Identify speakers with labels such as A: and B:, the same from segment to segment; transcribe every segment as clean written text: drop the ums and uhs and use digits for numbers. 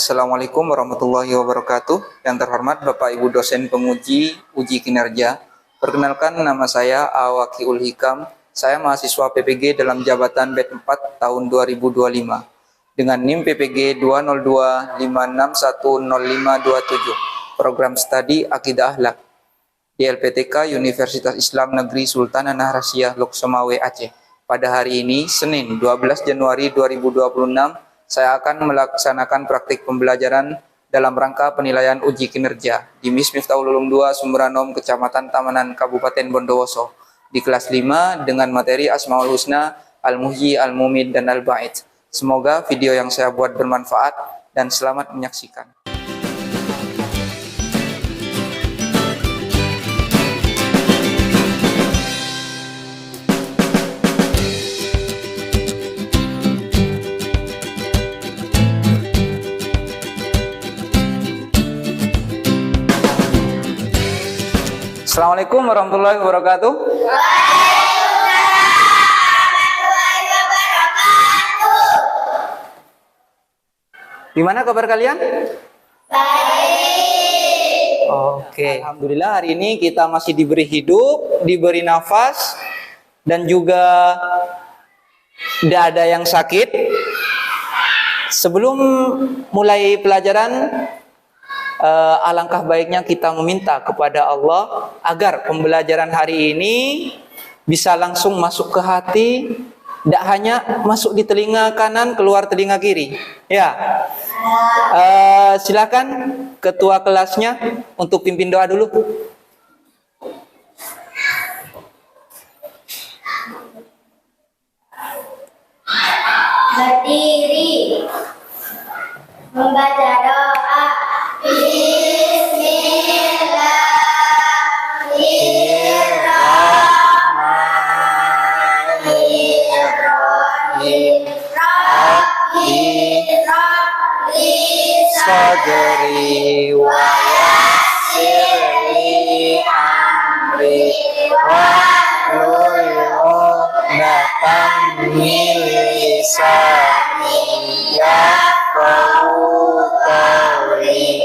A: Assalamualaikum warahmatullahi wabarakatuh. Yang terhormat Bapak Ibu dosen penguji uji kinerja. Perkenalkan, nama saya Awakiul Hikam. Saya mahasiswa PPG dalam jabatan BED 4 tahun 2025 dengan NIM PPG 20256100527, program studi Akidah Akhlak di LPTK Universitas Islam Negeri Sultan Anastasia Lhokseumawe Aceh. Pada hari ini, Senin 12 Januari 2026, saya akan melaksanakan praktik pembelajaran dalam rangka penilaian uji kinerja di MIS Miftahul Ulum 2 Sumbernom, Kecamatan Tamanan, Kabupaten Bondowoso di kelas 5 dengan materi Asmaul Husna, Al-Muhyi, Al-Mumid, dan Al-Ba'id. Semoga video yang saya buat bermanfaat dan selamat menyaksikan. Assalamualaikum warahmatullahi wabarakatuh. Gimana kabar kalian? Baik. Oke, alhamdulillah hari ini kita masih diberi hidup, diberi nafas, dan juga tidak ada yang sakit. Sebelum mulai pelajaran, alangkah baiknya kita meminta kepada Allah agar pembelajaran hari ini bisa langsung masuk ke hati, tidak hanya masuk di telinga kanan keluar telinga kiri. Ya, silakan ketua kelasnya untuk pimpin doa dulu.
B: Berdiri, membaca doa. Bismillahirrahmanirrahim. Rabbi sadri wa yassirli amri wahlul 'uqdatam min lisani yafqahu qawli.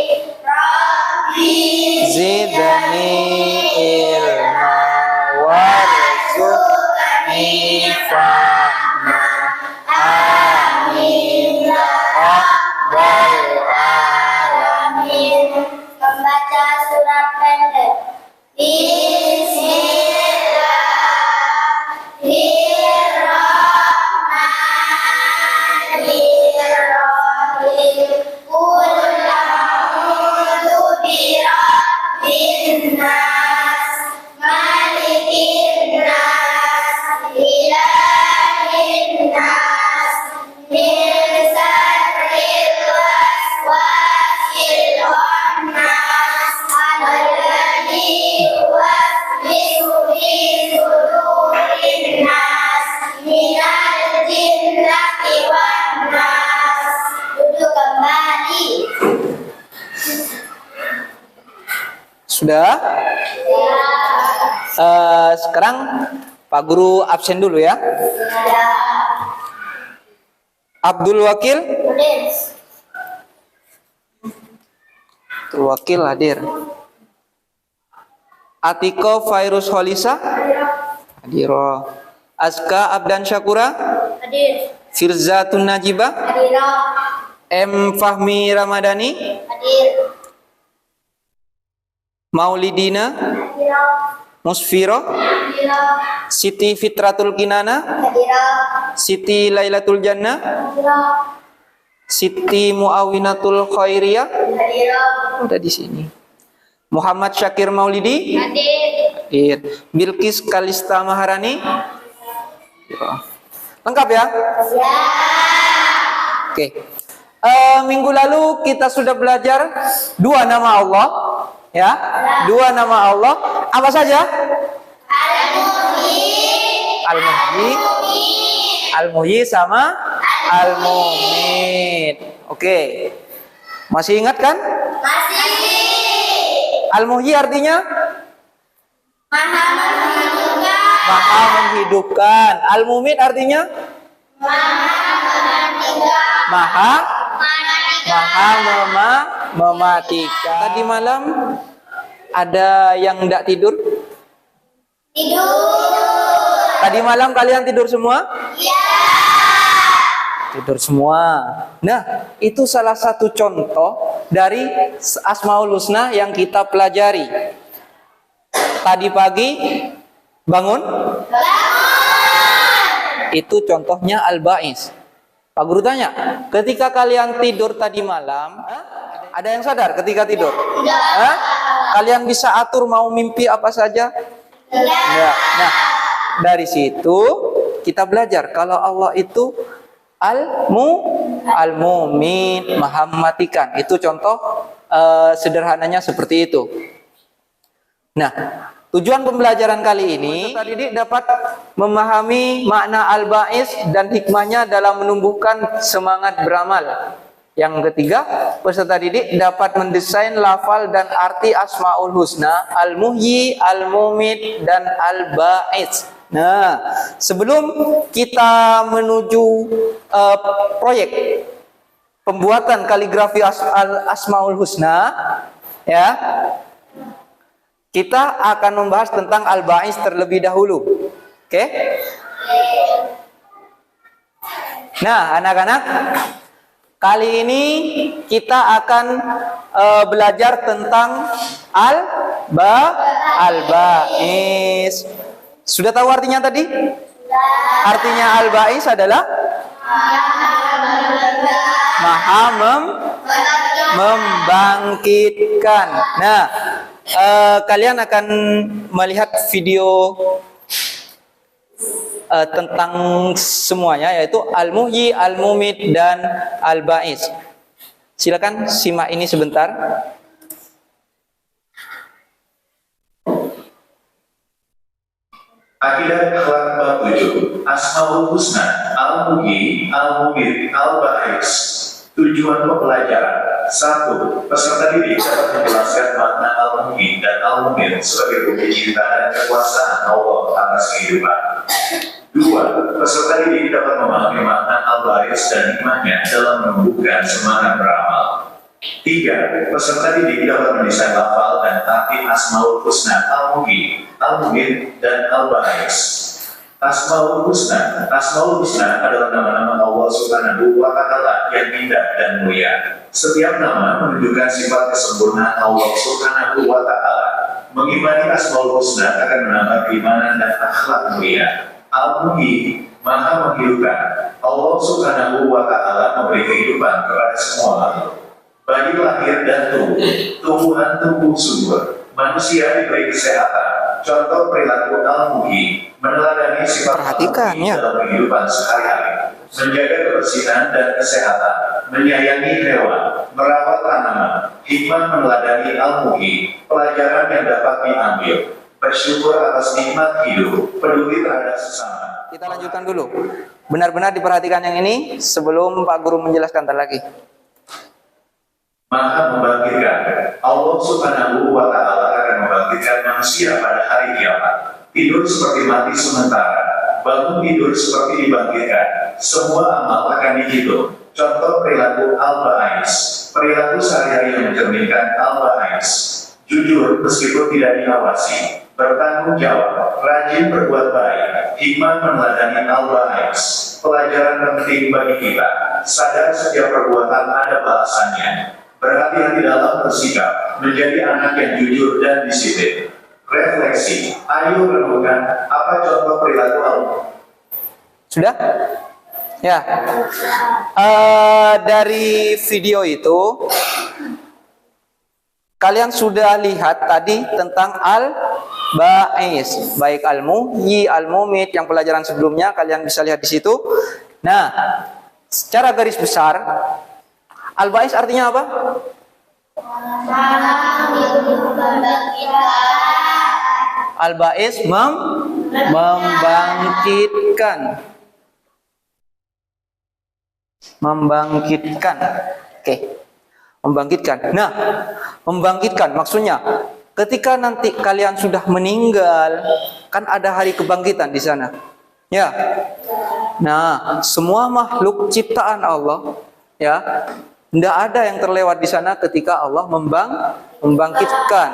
B: Zidni ilma warzuqni fahma. Amin ya rabbal alamin. Membaca surat pendek. Bismillahirrahmanirrahim. Qul a'udzu birabbin nas, malikin nas, ilahin nas, min syarril waswasil khannas, alladzi yuwaswisu fi sudurin nas, minal jinnati wan nas. Duduk kembali.
A: Sudah? Sekarang Pak Guru absen dulu ya. Abdul Wakil? Abdul Wakil hadir. Atiko Fairuz Holisa? Hadiro. Azka Abdan Syakura?
B: Hadir.
A: Firzatun Najibah?
B: Hadir.
A: M. Fahmi Ramadhani?
B: Hadir.
A: Maulidina?
B: Hadir.
A: Musfiro?
B: Hadir.
A: Siti Fitratul Kinana?
B: Hadir.
A: Siti Lailatul Jannah?
B: Hadir.
A: Siti Muawinatul Khairiyah?
B: Hadir.
A: Ada di sini. Muhammad Syakir Maulidi?
B: Hadir.
A: Bilqis Kalista Maharani? Lengkap ya?
B: Ya.
A: Oke. Minggu lalu kita sudah belajar dua nama Allah, ya. Dua nama Allah. Apa saja? Al-Muhyi, Al-Muhyi sama Al-Mumid. Oke. Masih ingat kan?
B: Masih.
A: Al-Muhyi artinya
B: Maha menghidupkan.
A: Maha menghidupkan. Al-Mumid artinya
B: Maha menghidupkan.
A: Maha Maha mematikan. Tadi malam ada yang tidak tidur?
B: Tidur.
A: Tadi malam kalian tidur semua?
B: Iya.
A: Tidur semua. Nah, itu salah satu contoh dari Asmaul Husna yang kita pelajari. Tadi pagi bangun? Itu contohnya Al-Ba'is. Pak Guru tanya, ketika kalian tidur tadi malam, ada yang sadar ketika tidur? Hah? Kalian bisa atur mau mimpi apa saja? Enggak. Nah, dari situ kita belajar kalau Allah itu Al-Mumin, Maha mematikan. Itu contoh sederhananya seperti itu. Nah, tujuan pembelajaran kali ini tadi dapat memahami makna Al-Ba'is dan hikmahnya dalam menumbuhkan semangat beramal. Yang ketiga, peserta didik dapat mendesain lafal dan arti Asmaul Husna, Al-Muhyi, Al-Mumit, dan Al-Ba'is. Nah, sebelum kita menuju proyek pembuatan kaligrafi Asmaul Husna, ya, kita akan membahas tentang Al-Ba'is terlebih dahulu. Oke? Nah, anak-anak, kali ini kita akan belajar tentang Al-Ba'is. Sudah tahu artinya tadi? Artinya Al-Ba'is adalah Maha membangkitkan. Nah, kalian akan melihat video tentang semuanya, yaitu Al-Muhyi, Al-Mumit, dan Al-Ba'is. Silakan simak ini sebentar.
C: Akidah akhlak bab 7, Asmaul Husna, Al-Muhyi, Al-Mumit, Al-Ba'is. Tujuan pembelajaran: 1. Peserta didik dapat menjelaskan makna Al-Muhyi dan Al-Mumit sebagai bukti cinta dan kekuasaan Allah atas kehidupan. 2. Peserta didik dapat memahami makna Al-Ba'is dan hikmahnya dalam menumbuhkan semangat beramal. 3. Peserta didik dapat mendesain lafal dan arti Asmaul Husna, Al-Muhyi, Al-Mumit, dan Al-Ba'is. Asmaul Husna adalah nama-nama Allah Subhanahu wa Ta'ala yang indah dan mulia. Setiap nama menunjukkan sifat kesempurnaan Allah Subhanahu wa Ta'ala. Mengimani Asmaul Husna akan menambah keimanan dan akhlak mulia. Al-Muhyi, Maha menghidupkan. Allah Subhanahu wa Ta'ala memberi kehidupan kepada semua makhluk. Bagi lahir dan tumbuhan tumbuh subur. Manusia diberi kesehatan. Contoh perilaku Al-Muhyi meneladani sifat
A: Perhatikan,
C: Al-Muhyi
A: ya.
C: dalam kehidupan sehari-hari, menjaga kebersihan dan kesehatan, menyayangi hewan, merawat tanaman. Hikmah meneladani Al-Muhyi, pelajaran yang dapat diambil, bersyukur atas nikmat hidup, peduli terhadap sesama.
A: Kita lanjutkan dulu. Benar-benar diperhatikan yang ini sebelum Pak Guru menjelaskan lagi.
C: Maha membangkitkan. Allah Subhanahu wa Ta'ala akan membangkitkan manusia pada hari kiamat. Tidur seperti mati sementara, bangun tidur seperti dibangkitkan. Semua amal akan dihitung. Contoh perilaku Al-Ba'is. Perilaku sehari-hari yang mencerminkan Al-Ba'is. Jujur meskipun tidak diawasi. Bertanggung jawab, rajin berbuat baik. Hikmah meneladani Al-Ba'is. Pelajaran penting bagi kita. Sadar setiap perbuatan ada balasannya. Berhati-hati dalam bersikap, menjadi anak yang jujur dan disiplin. Refleksi, ayo renungkan apa contoh perilaku Allah.
A: Sudah? Ya. Dari video itu kalian sudah lihat tadi tentang Al-Ba'is, baik Al-Muhyi, Al-Mumit yang pelajaran sebelumnya kalian bisa lihat di situ. Nah, secara garis besar Al-Ba'is artinya apa? Al-Ba'is membangkitkan. Membangkitkan. Oke. Membangkitkan. Nah, membangkitkan maksudnya ketika nanti kalian sudah meninggal, kan ada hari kebangkitan di sana. Ya. Nah, semua makhluk ciptaan Allah, ya, Tidak ada yang terlewat di sana ketika Allah membangkitkan.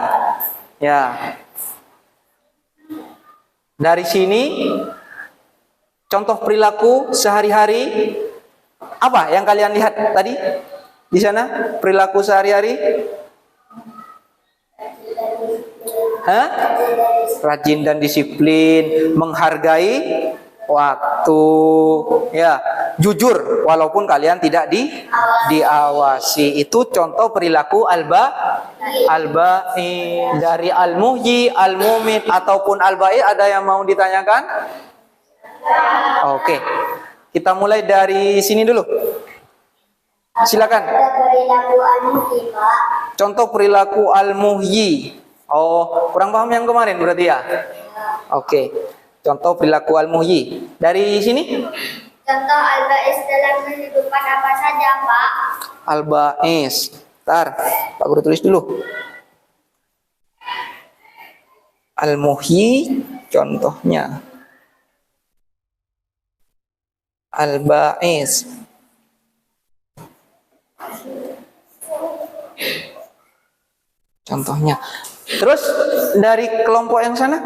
A: Ya. Dari sini contoh perilaku sehari-hari apa yang kalian lihat tadi di sana perilaku sehari-hari? Hah? Rajin dan disiplin, menghargai waktu, ya, jujur walaupun kalian tidak diawasi. Itu contoh perilaku alba'i. Dari al-muhyi, al-mumit ataupun alba'i ada yang mau ditanyakan? Oke. Kita mulai dari sini dulu. Silakan.
B: Perilaku al-muhyi, Pak.
A: Contoh perilaku al-muhyi. Oh, kurang paham yang kemarin berarti ya? Oke. Contoh perilaku al-muhyi. Dari sini?
B: Contoh al-ba'is dalam kehidupan apa saja, Pak?
A: Al-ba'is. Bentar, Pak Guru tulis dulu. Al-muhyi contohnya. Al-ba'is. Contohnya. Terus dari kelompok yang sana?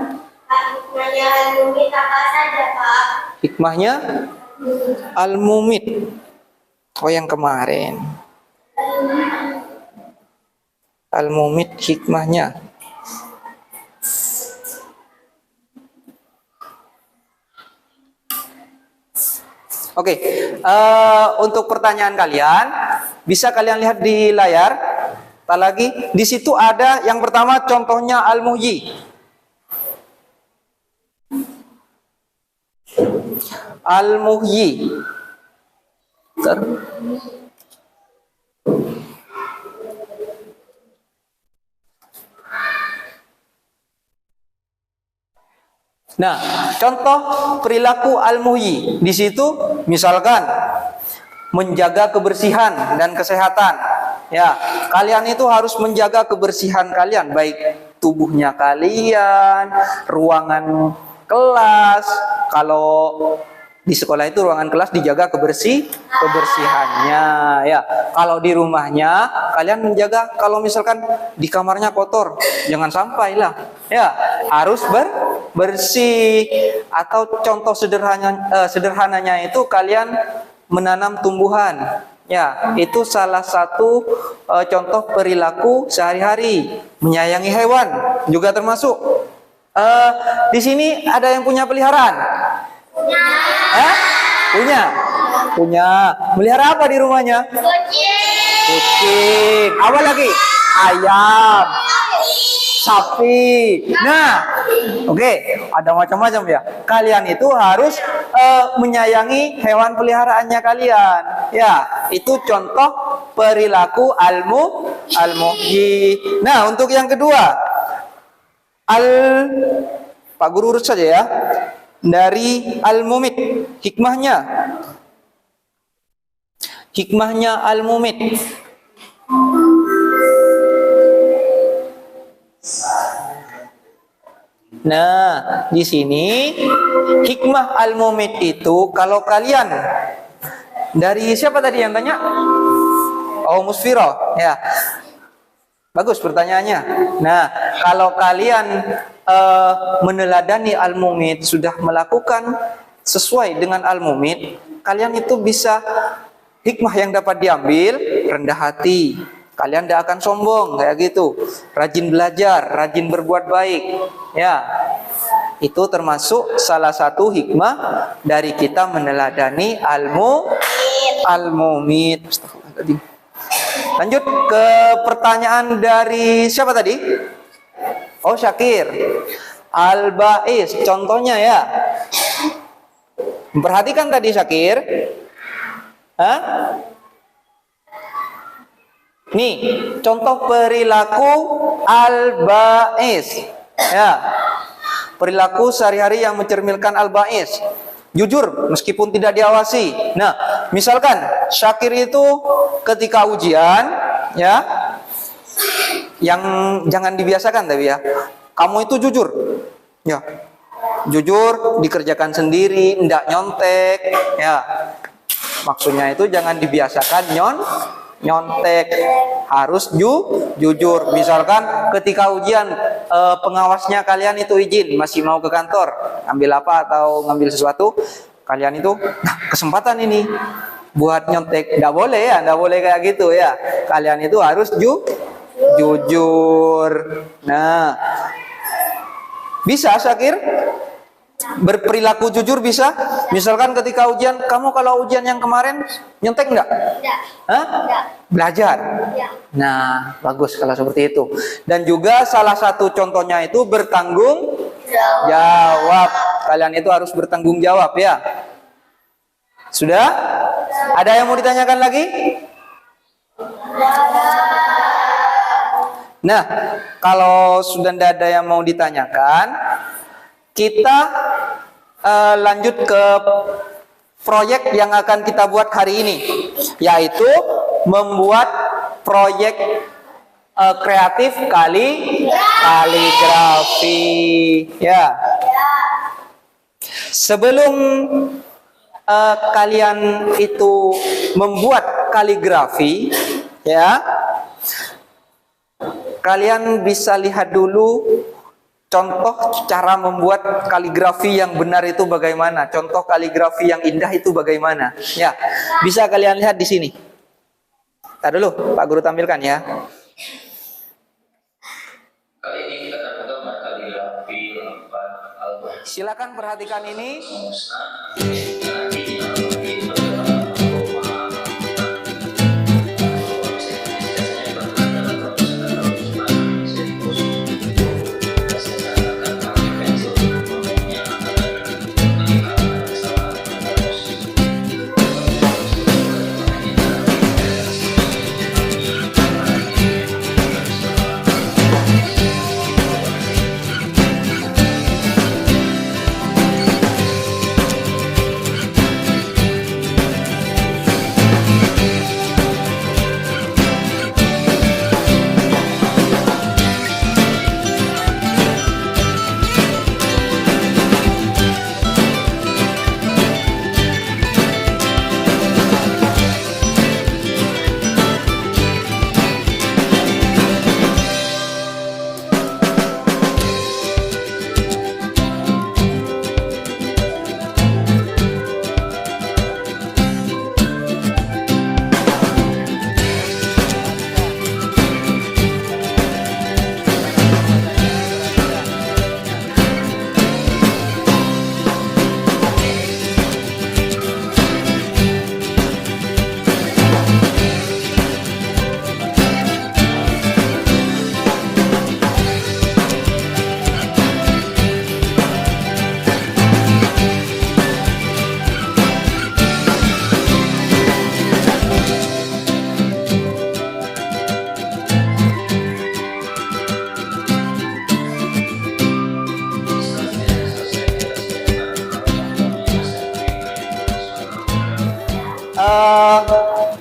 B: Hikmahnya al-mumit apa saja, Pak?
A: Hikmahnya al-mumit. Oh, yang kemarin. Al-mumit hikmahnya. Oke, untuk pertanyaan kalian, bisa kalian lihat di layar. Tak lagi, di situ ada yang pertama contohnya al-muhyi. Al-muhyi. Nah, contoh perilaku al-muhyi di situ misalkan menjaga kebersihan dan kesehatan. Ya, kalian itu harus menjaga kebersihan kalian, baik tubuhnya kalian, ruangan kelas. Kalau di sekolah itu ruangan kelas dijaga kebersihannya, ya. Kalau di rumahnya kalian menjaga, kalau misalkan di kamarnya kotor, jangan sampai lah, ya, harus bersih. Atau contoh sederhananya itu kalian menanam tumbuhan. Ya, itu salah satu contoh perilaku sehari-hari. Menyayangi hewan juga termasuk. Di sini ada yang punya peliharaan? Punya. Melihara apa di rumahnya? Kucing. Apa lagi? Ayam. Sapi. Nah, oke, ada macam-macam ya. Kalian itu harus menyayangi hewan peliharaannya kalian. Ya, itu contoh perilaku al-muhyi. Nah, untuk yang kedua, Pak Guru urut saja ya. Dari al-mumit, hikmahnya al-mumit. Nah, di sini hikmah al-mumit itu kalau kalian dari siapa tadi yang tanya? Oh, Musfiro, ya. Bagus pertanyaannya. Nah, kalau kalian meneladani al-mumit, sudah melakukan sesuai dengan al-mumit, kalian itu bisa hikmah yang dapat diambil, rendah hati. Kalian tidak akan sombong kayak gitu. Rajin belajar, rajin berbuat baik. Ya. Itu termasuk salah satu hikmah dari kita meneladani al-mumit. Lanjut ke pertanyaan dari siapa tadi? Oh, Syakir. Al-ba'is, contohnya ya. Perhatikan tadi Syakir. Hah? Nih, contoh perilaku al-ba'is. Ya. Perilaku sehari-hari yang mencerminkan al-ba'is. Jujur meskipun tidak diawasi. Nah, misalkan Syakir itu ketika ujian, ya, yang jangan dibiasakan tapi ya, kamu itu jujur, ya, jujur, dikerjakan sendiri, ndak nyontek, ya. Maksudnya itu jangan dibiasakan nyontek, harus jujur. Misalkan ketika ujian pengawasnya kalian itu izin, masih mau ke kantor, ambil apa atau ngambil sesuatu, kalian itu kesempatan ini buat nyontek, nggak boleh ya, nggak boleh kayak gitu ya. Kalian itu harus jujur. Nah, bisa Syakir berperilaku jujur bisa. Misalkan ketika ujian, kamu kalau ujian yang kemarin nyontek nggak?
B: Tidak.
A: Hah?
B: Tidak.
A: Belajar.
B: Ya.
A: Nah, bagus kalau seperti itu. Dan juga salah satu contohnya itu bertanggung jawab. Kalian itu harus bertanggung jawab ya. Sudah? Ada yang mau ditanyakan lagi? Nah, kalau sudah tidak ada yang mau ditanyakan, kita lanjut ke proyek yang akan kita buat hari ini, yaitu membuat proyek kreatif kaligrafi. Ya. Sebelum kalian itu membuat kaligrafi, ya, kalian bisa lihat dulu contoh cara membuat kaligrafi yang benar itu bagaimana, contoh kaligrafi yang indah itu bagaimana. Ya, bisa kalian lihat di sini. Tadi dulu, Pak Guru tampilkan ya.
D: Kali ini kita akan menggambar kaligrafi lampan album.
A: Silakan perhatikan ini.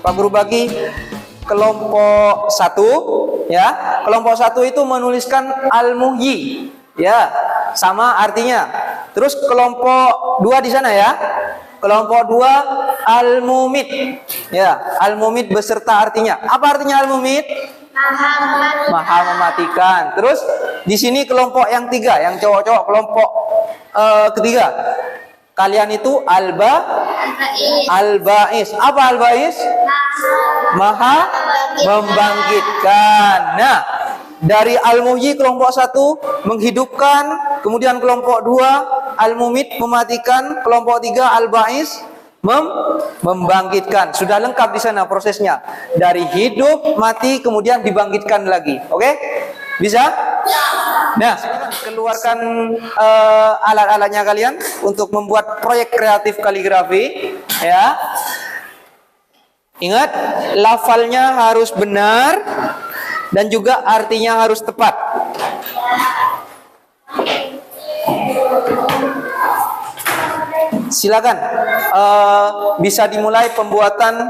A: Pak Guru bagi kelompok 1 ya. Kelompok 1 itu menuliskan al-muhyi ya, sama artinya. Terus kelompok 2 di sana ya. Kelompok 2 al-mumit ya. Al-mumit beserta artinya. Apa artinya al-mumit? Maha mematikan. Terus di sini kelompok yang 3, yang cowok-cowok, kelompok ketiga. Kalian itu al-ba'is. Apa al-ba'is? Maha membangkitkan. Nah, dari al-muhyi kelompok 1 menghidupkan, kemudian kelompok 2 al-mumit mematikan, kelompok 3 al-ba'is membangkitkan. Sudah lengkap di sana prosesnya. Dari hidup, mati, kemudian dibangkitkan lagi. Oke? Bisa? Nah, keluarkan alat-alatnya kalian untuk membuat proyek kreatif kaligrafi ya. Ingat, lafalnya harus benar dan juga artinya harus tepat. Silakan, bisa dimulai pembuatan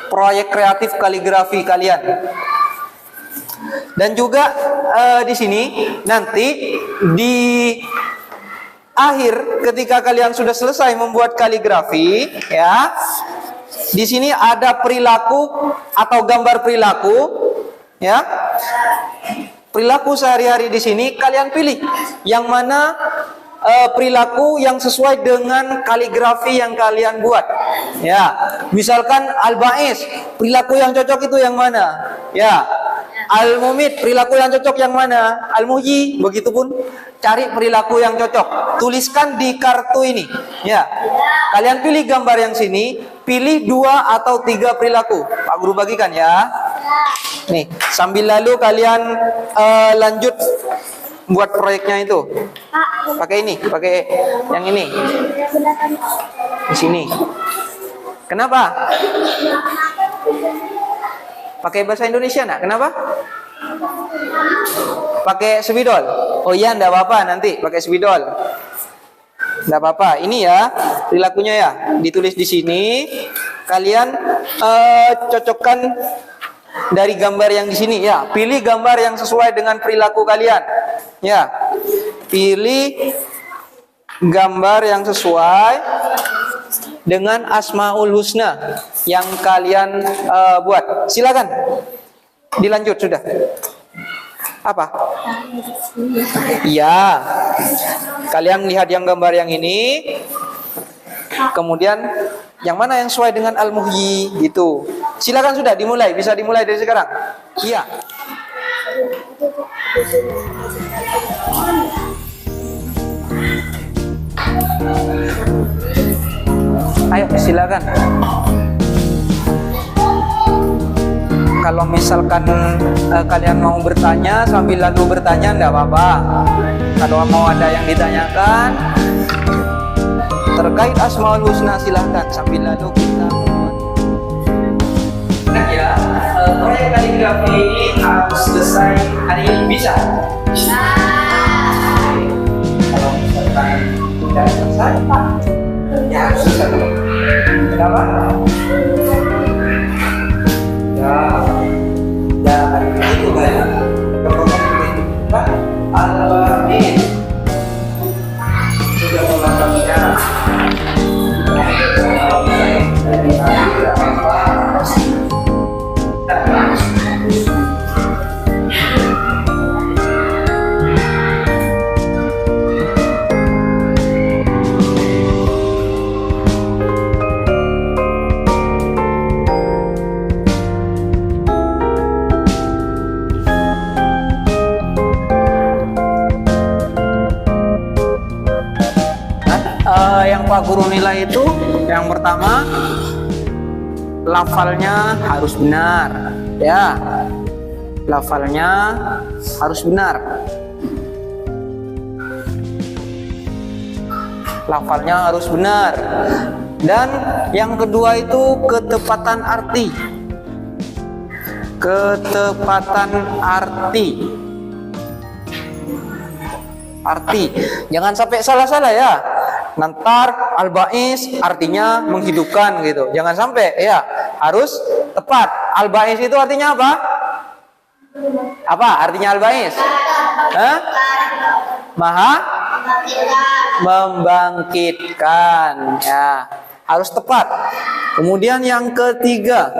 A: proyek kreatif kaligrafi kalian. Dan juga di sini nanti di akhir ketika kalian sudah selesai membuat kaligrafi ya, di sini ada perilaku atau gambar perilaku, ya. Perilaku sehari-hari di sini kalian pilih yang mana perilaku yang sesuai dengan kaligrafi yang kalian buat. Ya, misalkan al-ba'is, perilaku yang cocok itu yang mana? Ya. Al-mumit, perilaku yang cocok yang mana? Al-muhyi, begitupun cari perilaku yang cocok. Tuliskan di kartu ini. Ya. Kalian pilih gambar yang sini, pilih 2 atau 3 perilaku. Pak Guru bagikan ya. Nih, sambil lalu kalian lanjut buat proyeknya itu. Pakai ini, pakai yang ini. Di sini. Kenapa? Pakai bahasa Indonesia nak? Kenapa? Pakai spidol. Oh iya, enggak apa-apa nanti pakai spidol. Enggak apa-apa. Ini ya perilakunya ya. Ditulis di sini. Kalian cocokkan dari gambar yang di sini ya. Pilih gambar yang sesuai dengan perilaku kalian. Ya. Pilih gambar yang sesuai dengan Asmaul Husna yang kalian buat. Silakan. Dilanjut sudah. Apa? Iya. Kalian lihat yang gambar yang ini. Kemudian yang mana yang sesuai dengan Al-Muhyi gitu. Silakan sudah dimulai, bisa dimulai dari sekarang. Iya. Ayo silakan. Kalau misalkan kalian mau bertanya sambil lalu bertanya enggak apa-apa. Kalau mau ada yang ditanyakan terkait Asmaul Husna silahkan sambil lalu kita membuat. Nah ya, proyek kaligrafi ini harus selesai hari ini, bisa? Bisa. Kalau misalkan tidak selesai, Pak, ya harus selesai dulu. Kenapa? Ya hari itu kan Pak Al-Wahid sudah melakukannya. Yang Pak Guru nilai itu yang pertama lafalnya harus benar ya, lafalnya harus benar, lafalnya harus benar. Dan yang kedua itu ketepatan arti, ketepatan arti. Jangan sampai salah-salah ya. Nantar al-ba'is artinya menghidupkan gitu. Jangan sampai ya. Harus tepat. Al-ba'is itu artinya apa? Apa artinya al-ba'is? Hah? Maha membangkitkan. Ya, harus tepat. Kemudian yang ketiga,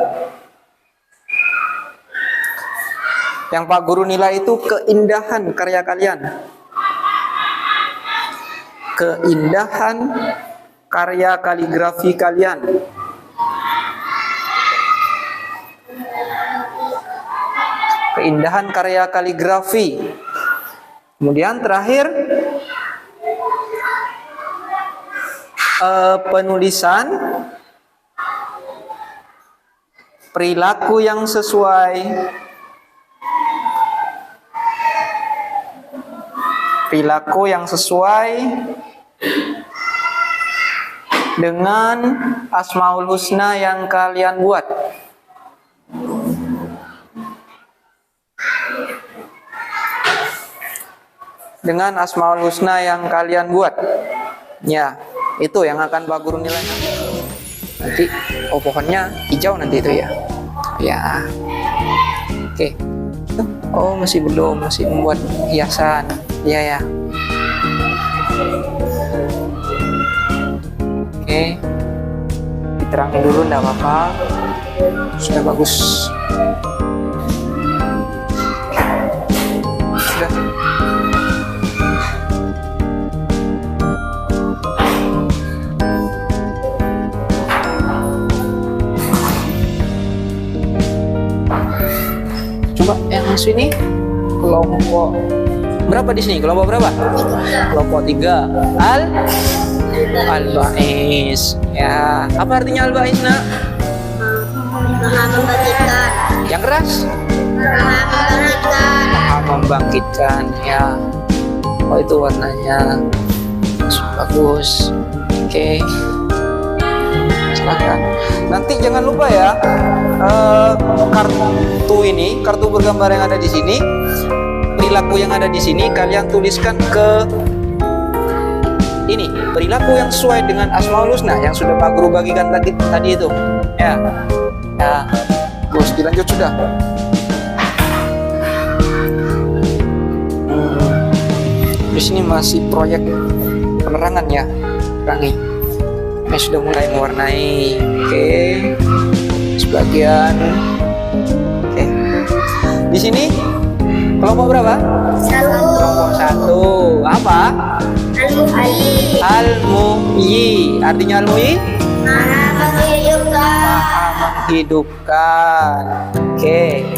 A: yang Pak Guru nilai itu keindahan karya kalian. Keindahan karya kaligrafi kalian. Keindahan karya kaligrafi. Kemudian terakhir penulisan perilaku yang sesuai, perilaku yang sesuai dengan Asmaul Husna yang kalian buat. Dengan Asmaul Husna yang kalian buat. Ya, itu yang akan Pak Guru nilai. Nanti, oh pohonnya hijau nanti itu ya. Ya. Oke. Oh, masih belum, masih membuat hiasan. Iya ya. Oke. Terangin dulu, enggak apa-apa. Sudah bagus. Sudah. Coba yang sini kelompok berapa di sini? Kelompok berapa? Kelompok 3. Al-Ba'is. Ya, apa artinya Al-Ba'is, Nak?
B: Maha membangkitkan.
A: Yang keras?
B: Maha membangkitkan.
A: Maha membangkitkan. Ya. Oh, itu warnanya. Bagus. Oke. Silakan. Nanti jangan lupa ya, kartu bergambar yang ada di sini, perilaku yang ada di sini kalian tuliskan ke ini, perilaku yang sesuai dengan Asmaul Husna yang sudah Pak Guru bagikan tadi itu. Ya. Ya. Terus dilanjut sudah. Di sini masih proyek penerangan ya. Perangi. Ini sudah mulai mewarnai. Oke. Sebagian. Oke. Di sini kelompok berapa?
B: 1.
A: Kelompok 1. Apa?
B: Al-Muhyi.
A: Al-Muhyi. Artinya Al-Muhyi?
B: Maha menghidupkan.
A: Maha menghidupkan. Oke.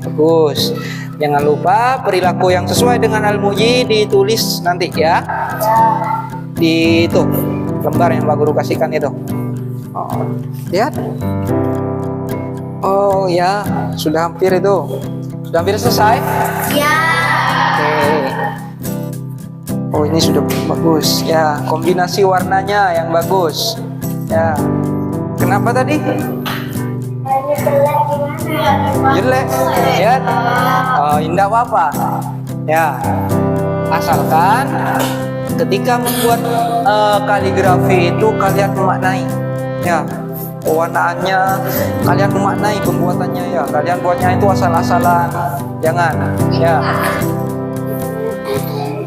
A: Bagus. Jangan lupa perilaku yang sesuai dengan Al-Muhyi ditulis nanti ya. Di itu lembar yang Pak Guru kasihkan itu. Oh, lihat. Oh ya, sudah hampir itu. Sudah hampir selesai.
B: Ya.
A: Oke. Oh, ini sudah bagus. Ya, kombinasi warnanya yang bagus. Ya. Kenapa tadi?
B: Ini jelek gimana?
A: Jelek. Ya. Oh, indah apa? Ya. Asalkan ketika membuat kaligrafi itu kalian memaknai. Ya. Pewarnaannya kalian memaknai, pembuatannya ya. Kalian buatnya itu asal-asalan. Jangan. Ya.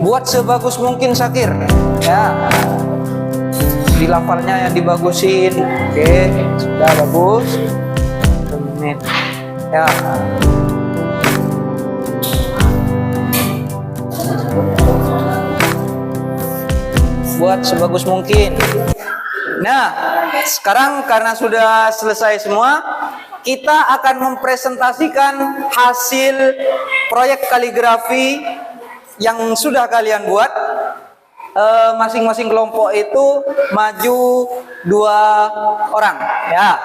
A: Buat sebagus mungkin Syakir. Ya. Dilafalnya yang dibagusin. Oke, sudah bagus. Menit. Ya. Buat sebagus mungkin. Nah, sekarang karena sudah selesai semua, kita akan mempresentasikan hasil proyek kaligrafi yang sudah kalian buat. Masing-masing kelompok itu maju 2 orang, ya.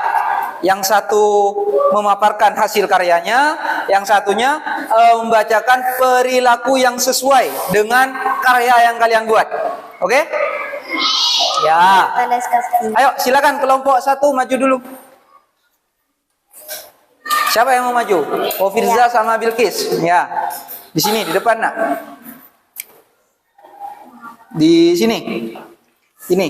A: Yang satu memaparkan hasil karyanya, yang satunya membacakan perilaku yang sesuai dengan karya yang kalian buat. Oke? Ya. Ayo, silakan kelompok 1 maju dulu. Siapa yang mau maju? Oh, Firza sama Bilkis. Ya. Di sini, di depan, Nak. Di sini. Ini.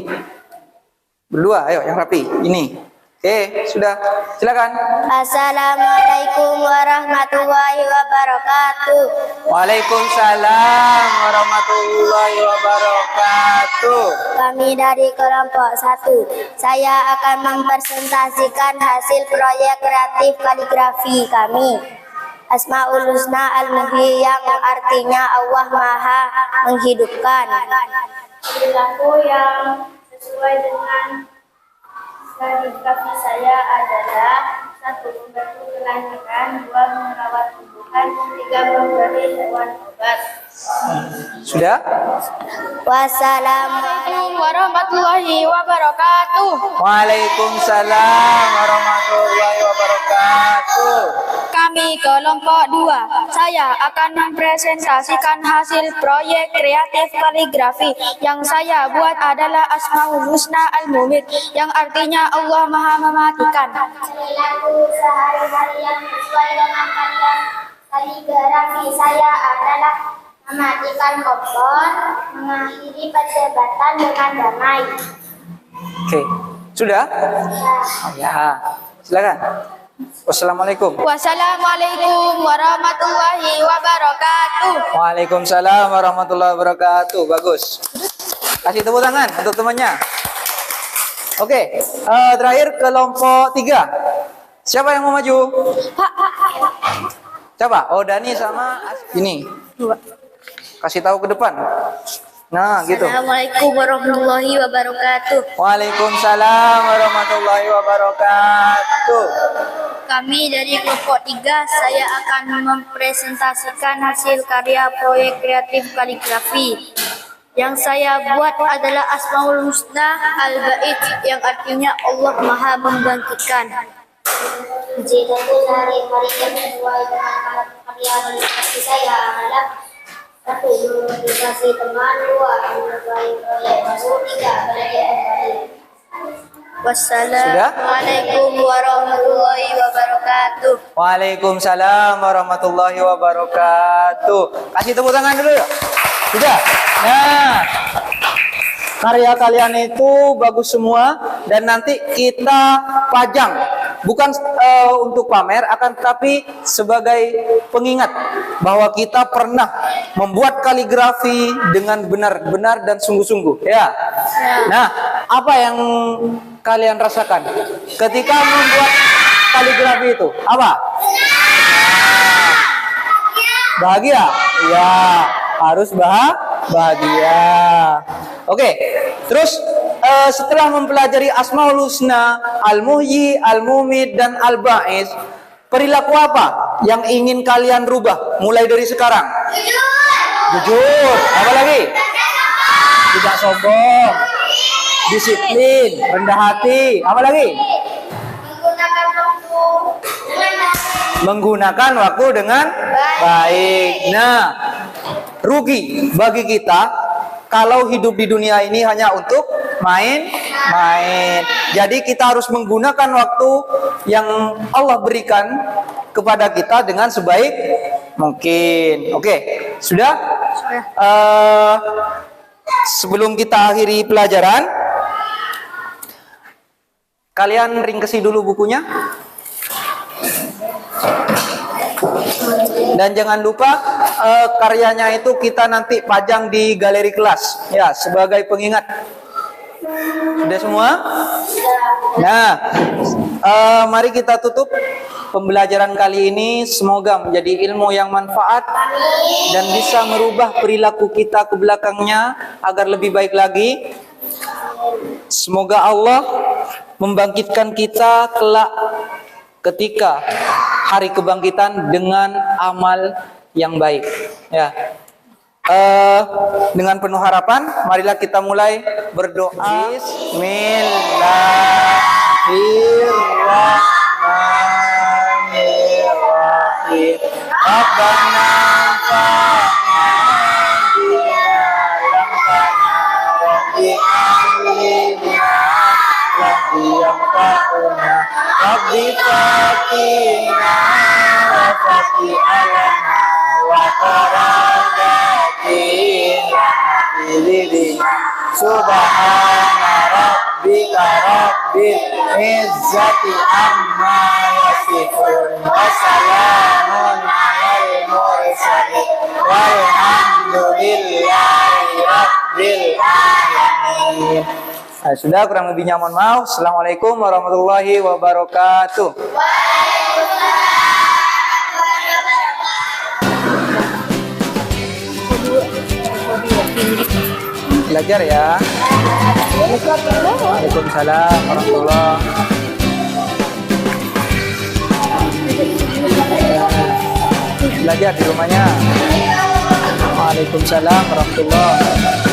A: Berdua, ayo yang rapi. Ini. Oke, sudah. Silakan.
B: Assalamualaikum warahmatullahi wabarakatuh.
A: Waalaikumsalam warahmatullahi wabarakatuh.
B: Kami dari kelompok 1. Saya akan mempresentasikan hasil proyek kreatif kaligrafi kami. Asmaul Husna Al-Muhyi yang artinya Allah Maha menghidupkan. Perilaku yang sesuai dengan kaligrafi saya adalah 1. Membantu kelahiran, 2. merawat tumbuhan, 3. memberi hewan obat.
A: Sudah?
B: Wassalamualaikum warahmatullahi wabarakatuh.
A: Waalaikumsalam warahmatullahi wabarakatuh.
E: Kami kelompok 2. Saya akan mempresentasikan hasil proyek kreatif kaligrafi yang saya buat adalah Asmaul Husna Al-Muhyi yang artinya Allah Maha Mematikan.
B: Perilaku sehari-hari yang sesuai dengan kaligrafi saya adalah mematikan kompor, mengakhiri perdebatan dengan damai.
A: Oke, sudah? Oh, ya, silakan. Wassalamualaikum.
E: Wassalamualaikum warahmatullahi wabarakatuh.
A: Waalaikumsalam warahmatullahi wabarakatuh. Bagus. Kasih tepuk tangan untuk temannya. Oke, terakhir kelompok 3. Siapa yang mau maju? Coba, oh Dani sama ini. Kasih tahu ke depan. Nah, gitu.
E: Assalamualaikum warahmatullahi wabarakatuh.
A: Waalaikumsalam warahmatullahi wabarakatuh.
E: Kami dari kelompok 3, saya akan mempresentasikan hasil karya proyek kreatif kaligrafi. Yang saya buat adalah Asmaul Husna Al-Bait, yang artinya Allah Maha Membangkitkan.
B: Jidatul hari yang sesuai dengan karya kaligrafi saya adalah 1. Motivasi teman, 2. Memulai proyek baru, 3. Belajar kembali.
E: Wassalamualaikum warahmatullahi wabarakatuh.
A: Waalaikumsalam warahmatullahi wabarakatuh. Kasih tepuk tangan dulu ya. Sudah. Nah, karya kalian itu bagus semua dan nanti kita pajang. Bukan untuk pamer, akan tetapi sebagai pengingat bahwa kita pernah membuat kaligrafi dengan benar-benar dan sungguh-sungguh. Ya. Nah, apa yang kalian rasakan ketika membuat kaligrafi itu? Apa? Bahagia? Ya, harus bahagia. Oke, terus setelah mempelajari Asmaul Husna, Al-Muhyi, Al-Mumit, dan Al-Ba'is, perilaku apa yang ingin kalian rubah mulai dari sekarang? Jujur. Apa lagi? Tidak sombong. Disiplin, rendah hati. Apa lagi? Menggunakan waktu dengan baik. Nah, rugi bagi kita kalau hidup di dunia ini hanya untuk main-main. Jadi kita harus menggunakan waktu yang Allah berikan kepada kita dengan sebaik mungkin. Oke, sudah? Sebelum kita akhiri pelajaran, kalian ringkesi dulu bukunya. Dan jangan lupa karyanya itu kita nanti pajang di galeri kelas ya sebagai pengingat. Sudah semua? Nah, mari kita tutup pembelajaran kali ini. Semoga menjadi ilmu yang manfaat dan bisa merubah perilaku kita ke belakangnya agar lebih baik lagi. Semoga Allah membangkitkan kita kelak ketika hari kebangkitan dengan amal yang baik. Ya. Dengan penuh harapan, marilah kita mulai berdoa. Bismillahirrahmanirrahim. Rabbana Rabbi fatina wa fati'alana wa qaradatina filidina subhana rabbika rabbil izzati amma yasifun wa salamun alal mursalin walhamdulillahi rabbil alamin. Nah, sudah, kurang lebihnya mohon maaf. Assalamualaikum warahmatullahi wabarakatuh. Belajar ya. Waalaikumsalam warahmatullahi wabarakatuh. Belajar di rumahnya. Waalaikumsalam warahmatullahi wabarakatuh.